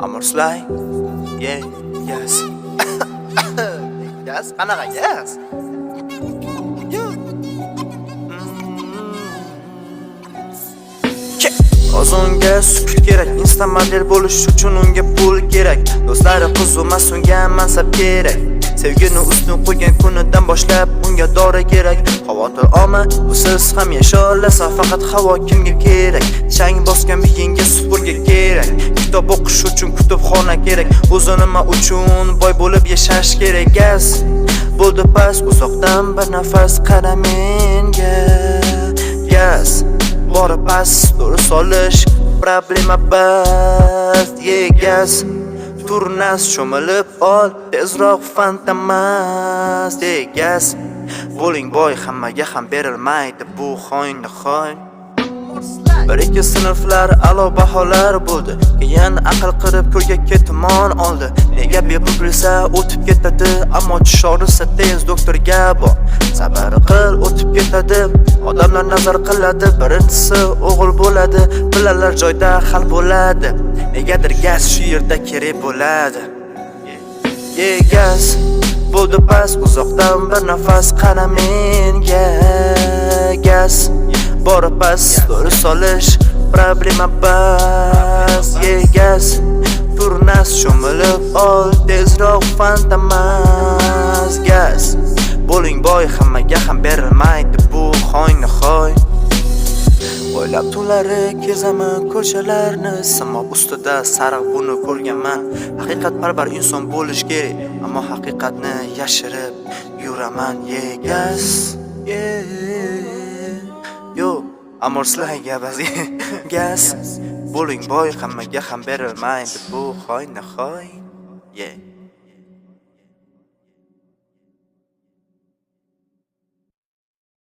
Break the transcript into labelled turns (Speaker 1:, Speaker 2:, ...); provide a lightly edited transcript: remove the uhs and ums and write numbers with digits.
Speaker 1: Amor Sly, yeah, yes. Yes, qanaqa yes? Yeah. O'zunga sukut kerak, insta model bo'lish uchun unga pul kerak. Do'stlari qizumas, unga mansab kerak. Sevgini ustun qo'ygan kunidan boshlab unga dori kerak. Xavotir olma, siz ham yasholasa faqat havo kimga kerak? Chang bosgan miyingga supurgi kerak. Kitob o'qish uchun kutubxona kerak. O'zi nima uchun boy bo'lib yashash kerak? Gaz bo'ldi past, uzoqdan bir nafas qara menga. Gaz bora past, to'g'ri solish problema bas. Gaz turnas cho'milib ol, tezroq fantamas. Gaz bo'ling boy, hammaga ham berilmaydi bu xoin. Bir ikki sinflar a'lo baholar bo'ldi, keyin aql qirib ko'rga ketimon oldi. Nega bepul bilsa o'tib ketadi, ammo tish og'risa tez doktorga bor. Sabr qil, o'tib ketadi, odamlar nazar qiladi. Birinchisi o'g'il bo'ladi, pillalar joyda hal bo'ladi. Negadir gaz shu yerda kerak bo'ladi. Gaz bo'ldi past, uzoqdan bir nafas qara menga. Gaz bora past, to'g'ri solish problema bas. Gaz turnas cho'milib ol, tezroq fantamas. Gaz bo'ling boy, hammaga ham berilmaydi bu xoin. O'ylab tunlari kezaman ko'chalarni, simo ustida sariq buni ko'rganman. Haqiqatparvar inson bo'lish kerak, ammo haqiqatni yashirib yuraman. Gaz yo Amor Sly gabazi. Gaz bo'ling boy, hammaga ham berilmaydi bu xoin.